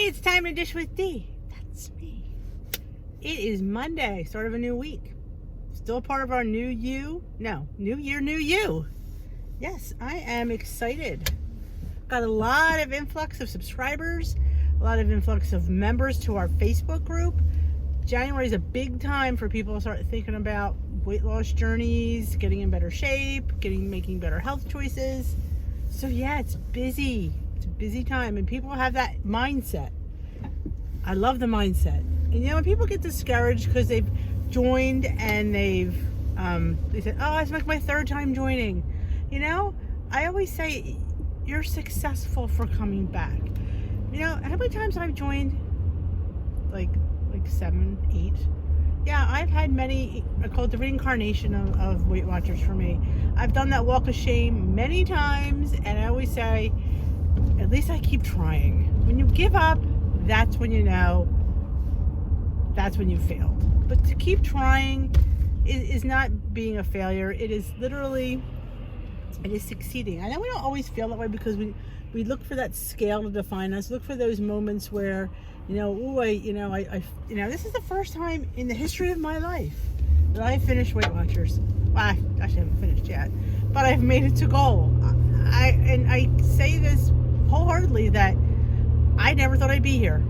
Hey, it's time to dish with D. That's me. It is Monday, start of a new week. Still part of our new year, new you. Yes, I am excited. Got a lot of influx of subscribers, a lot of influx of members to our Facebook group. January is a big time for people to start thinking about weight loss journeys, getting in better shape, making better health choices. So yeah, it's busy. It's a busy time, and people have that mindset. I love the mindset. And when people get discouraged because they've joined and they said, oh, it's like my third time joining. I always say you're successful for coming back. How many times I've joined? Like 7, 8. Yeah, I've had many. I call it the reincarnation of Weight Watchers for me. I've done that walk of shame many times, and I always say, at least I keep trying. When you give up, that's when you know that's when you failed. But to keep trying is not being a failure. It is literally, it is succeeding. I know we don't always feel that way because we look for that scale to define us. Look for those moments where, this is the first time in the history of my life that I finished Weight Watchers. Well, I actually haven't finished yet, but I've made it to goal. I say this wholeheartedly that I never thought I'd be here.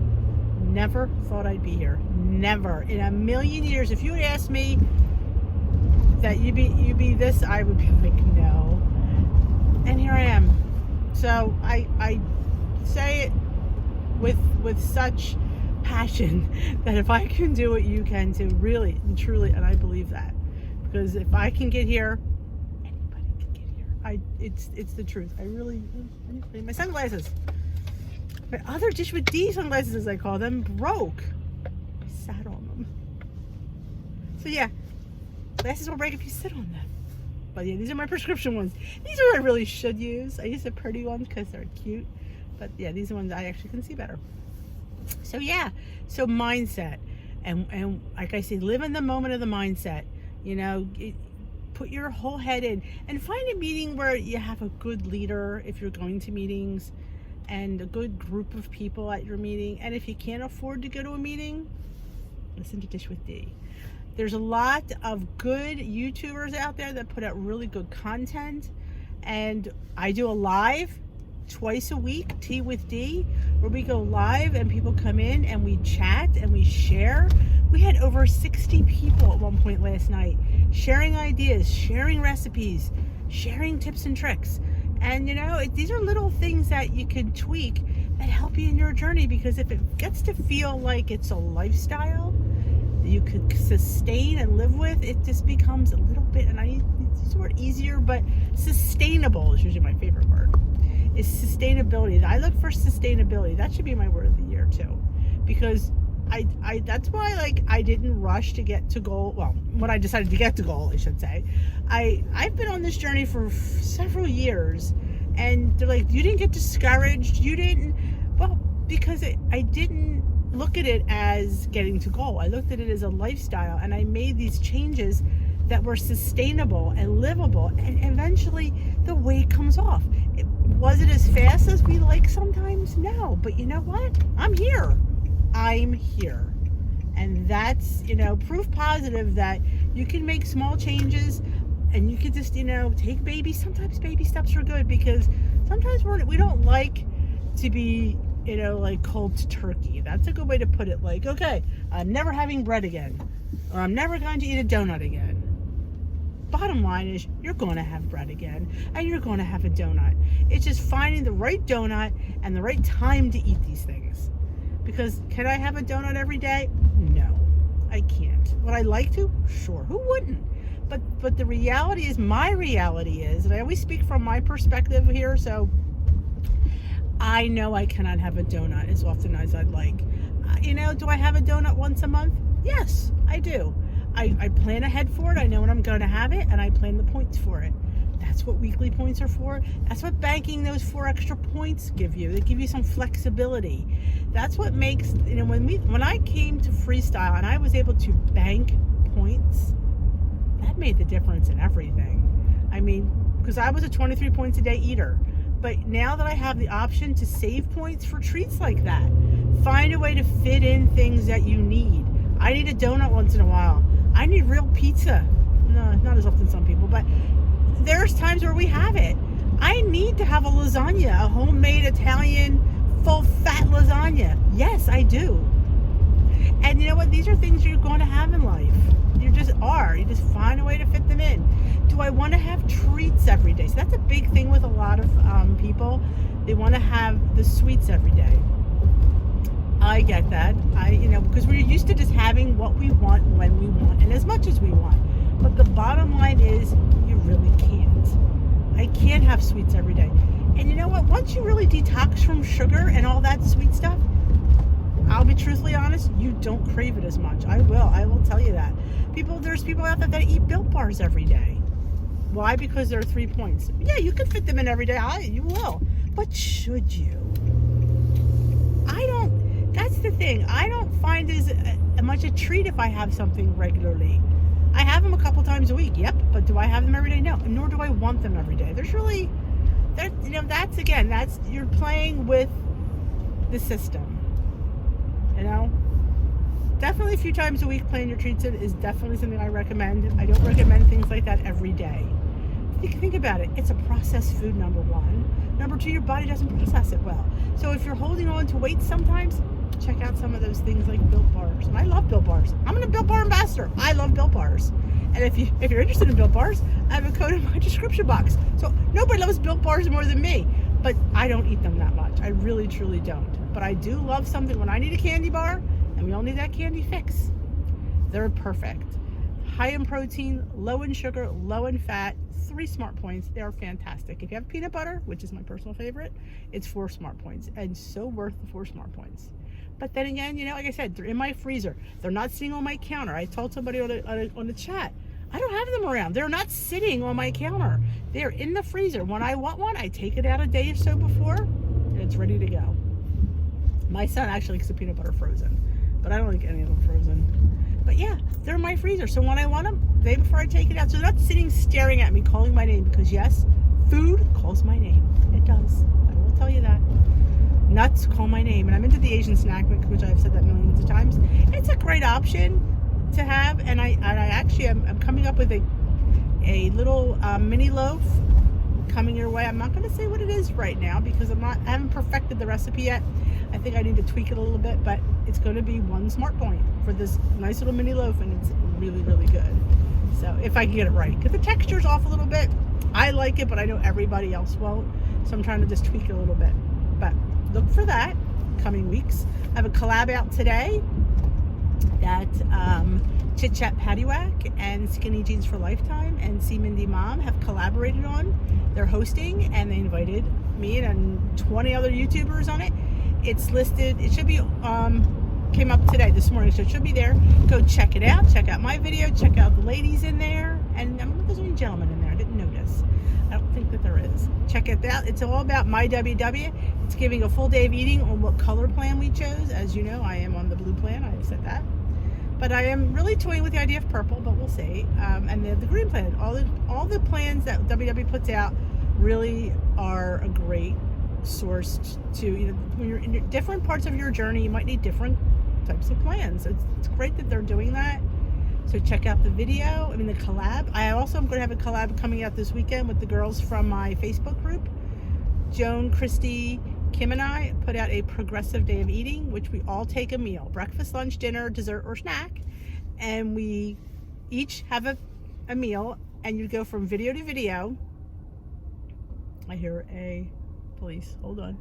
Never thought I'd be here. Never in a million years. If you had asked me that you'd be this, I would be like, no. And here I am. So I say it with such passion that if I can do it, you can too. Really and truly, and I believe that, because if I can get here, anybody can get here. It's the truth. I really. My sunglasses. My other Dish with D sunglasses, as I call them, broke. I sat on them. So yeah, glasses will break if you sit on them. But yeah, these are my prescription ones. These are what I really should use. I use the pretty ones because they're cute. But yeah, these are ones I actually can see better. So yeah, so mindset. And like I say, live in the moment of the mindset. Put your whole head in. And find a meeting where you have a good leader if you're going to meetings, and a good group of people at your meeting. And if you can't afford to go to a meeting, listen to Dish with D. There's a lot of good YouTubers out there that put out really good content. And I do a live twice a week, Tea with D, where we go live and people come in and we chat and we share. We had over 60 people at one point last night sharing ideas, sharing recipes, sharing tips and tricks. And these are little things that you can tweak that help you in your journey, because if it gets to feel like it's a lifestyle that you could sustain and live with, it just becomes a little bit, and I use the word easier, but sustainable is usually my favorite word, is sustainability. I look for sustainability. That should be my word of the year too, because I that's why I didn't rush to get to goal. Well, when I decided to get to goal, I should say, I've been on this journey for several years, and they're like, you didn't get discouraged, you didn't. Well, because I didn't look at it as getting to goal. I looked at it as a lifestyle, and I made these changes that were sustainable and livable, and eventually the weight comes off. Was it as fast as we like sometimes? No, but you know what? I'm here. And that's, proof positive that you can make small changes, and you can just, take sometimes baby steps are good, because sometimes we don't like to be, like cold turkey. That's a good way to put it. Like, okay, I'm never having bread again, or I'm never going to eat a donut again. Bottom line is, you're going to have bread again, and you're going to have a donut. It's just finding the right donut and the right time to eat these things. Because can I have a donut every day? No, I can't. Would I like to? Sure, who wouldn't? But the reality is, my reality is, and I always speak from my perspective here, so I know I cannot have a donut as often as I'd like. Do I have a donut once a month? Yes, I do. I plan ahead for it. I know when I'm going to have it, and I plan the points for it. That's what weekly points are for. That's what banking those 4 extra points give you. They give you some flexibility. That's what makes, when I came to freestyle and I was able to bank points, that made the difference in everything. I mean, because I was a 23 points a day eater. But now that I have the option to save points for treats like that, find a way to fit in things that you need. I need a donut once in a while. I need real pizza. No, not as often some people, but there's times where we have it. I need to have a lasagna, a homemade Italian full fat lasagna. Yes, I do. And you know what? These are things you're going to have in life. You just are. You just find a way to fit them in. Do I want to have treats every day? So that's a big thing with a lot of people. They want to have the sweets every day. I get that. Because we're used to just having what we want when we want and as much as we want. But the bottom line is you really can't. I can't have sweets every day. And you know what? Once you really detox from sugar and all that sweet stuff, I'll be truthfully honest, you don't crave it as much. I will tell you that. There's people out there that eat Built Bars every day. Why? Because they're 3 points. Yeah, you can fit them in every day. You will. But should you? That's the thing. I don't find it as much a treat if I have something regularly. I have them a couple times a week, yep. But do I have them every day? No. Nor do I want them every day. That's you're playing with the system. Definitely a few times a week playing your treats is definitely something I recommend. I don't recommend things like that every day. Think about it. It's a processed food, number one. Number two, your body doesn't process it well. So if you're holding on to weight sometimes, check out some of those things like Built Bars. And I love Built Bars. I'm a Built Bar ambassador. I love Built Bars. And if you're interested in Built Bars, I have a code in my description box. So nobody loves Built Bars more than me. But I don't eat them that much. I really, truly don't. But I do love something when I need a candy bar, and we all need that candy fix. They're perfect. High in protein, low in sugar, low in fat, 3 smart points. They are fantastic. If you have peanut butter, which is my personal favorite, it's 4 smart points, and so worth the 4 smart points. But then again, like I said, they're in my freezer. They're not sitting on my counter. I told somebody on the chat, I don't have them around. They're not sitting on my counter. They're in the freezer. When I want one, I take it out a day or so before, and it's ready to go. My son actually likes the peanut butter frozen, but I don't like any of them frozen. But yeah, they're in my freezer. So when I want them, the day before I take it out. So they're not sitting staring at me, calling my name, because yes, food calls my name. It does. I will tell you that. Nuts call my name. And I'm into the Asian snack mix, which I've said that millions of times. It's a great option to have. And I actually I'm coming up with a little mini loaf coming your way. I'm not going to say what it is right now because I haven't perfected the recipe yet. I think I need to tweak it a little bit, but it's going to be 1 smart point for this nice little mini loaf, and it's really, really good. So if I can get it right, because the texture's off a little bit. I like it, but I know everybody else won't. So I'm trying to just tweak it a little bit. But look for that coming weeks. I have a collab out today that Chit Chat Paddywhack and Skinny Jeans for Lifetime and See Mindy Mom have collaborated on. They're hosting, and they invited me and 20 other YouTubers on it. It's listed. It should be came up today, this morning, so it should be there. Go check it out. Check out my video. Check out the ladies in there. And I don't know if there's any gentlemen in there. I didn't notice. I don't think that there is. Check it out. It's all about myWW. It's giving a full day of eating on what color plan we chose. As you know, I am on the blue plan. I've said that. But I am really toying with the idea of purple, but we'll see. And the green plan. All the plans that WW puts out really are a great source to, when you're in different parts of your journey, you might need different types of plans. It's great that they're doing that. So check out the video. The collab. I also am going to have a collab coming out this weekend with the girls from my Facebook group. Joan, Christy, Kim, and I put out a progressive day of eating, which we all take a meal, breakfast, lunch, dinner, dessert, or snack, and we each have a meal, and you go from video to video. I hear a police. Hold on.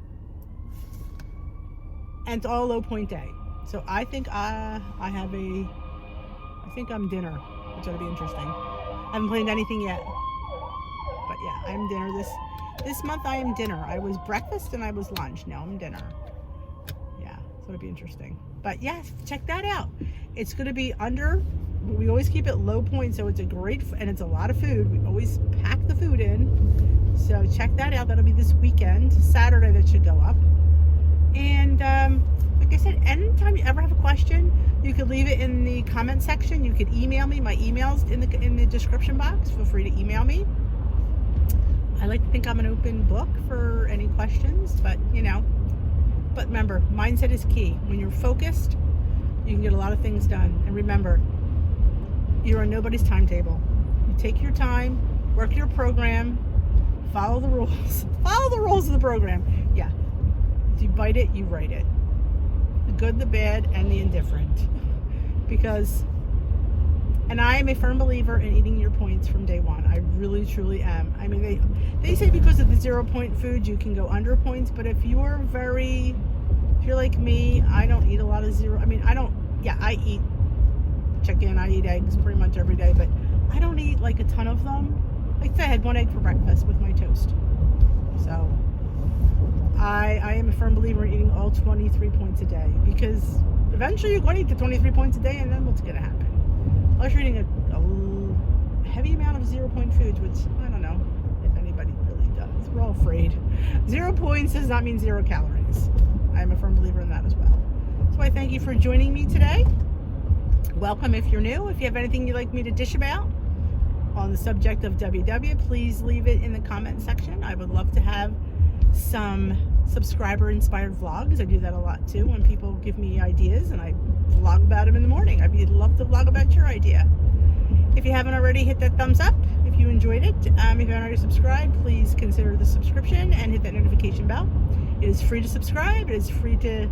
And it's all low point day. So I think I think I'm dinner, which ought to be interesting. I haven't planned anything yet. But yeah, I'm dinner this month. I am dinner. I was breakfast and I was lunch. Now I'm dinner. Yeah, so it'll be interesting. But yes, check that out. It's going to be under. We always keep it low point, so it's and it's a lot of food. We always pack the food in. So check that out. That'll be this weekend, Saturday. That should go up. And like I said, anytime you ever have a question, you could leave it in the comment section. You could email me. My email's in the description box. Feel free to email me. I like to think I'm an open book for any questions, but but remember, mindset is key. When you're focused, you can get a lot of things done. And remember, you're on nobody's timetable. You take your time, work your program, follow the rules. Follow the rules of the program. Yeah. If you bite it, you write it. The good, the bad, and the indifferent. Because, and I am a firm believer in eating your points from day one. I really, truly am. I mean, they say because of the 0-point food, you can go under points, but if you're like me, I don't eat a lot of zero. I mean, I eat chicken, I eat eggs pretty much every day, but I don't eat like a ton of them. Like I had 1 egg for breakfast with my toast. So I am a firm believer in eating all 23 points a day, because eventually you're going to eat the 23 points a day, and then what's going to happen? Unless you're eating a heavy amount of 0-point foods, which I don't know if anybody really does. We're all afraid. 0 points does not mean 0 calories. I'm a firm believer in that as well. So I thank you for joining me today. Welcome if you're new. If you have anything you'd like me to dish about on the subject of WW, please leave it in the comment section. I would love to have some subscriber-inspired vlogs. I do that a lot too, when people give me ideas, and I vlog about them in the morning. I'd love to vlog about your idea. If you haven't already, hit that thumbs up if you enjoyed it. If you haven't already subscribed, please consider the subscription and hit that notification bell. It is free to subscribe. It is free to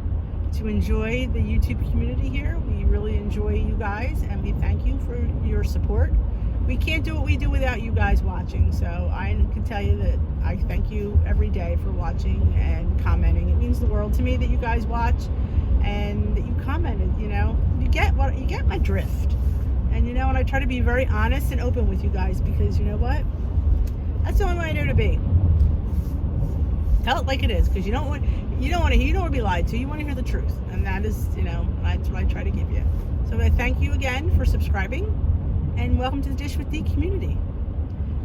enjoy the YouTube community here. We really enjoy you guys, and we thank you for your support. We can't do what we do without you guys watching, so I can tell you that I thank you every day for watching and commenting. It means the world to me that you guys watch and that you commented. You get my drift, and and I try to be very honest and open with you guys, because you know what, that's the only way I know to be. Tell it like it is, because you don't want to be lied to. You want to hear the truth, and that is that's what I try to give you. So I thank you again for subscribing, and welcome to the Dish with D community.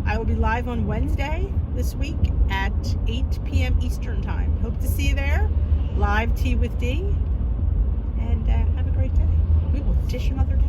I will be live on Wednesday this week at 8 p.m. Eastern time. Hope to see you there. Live Tea with D. And have a great day. We will dish another day.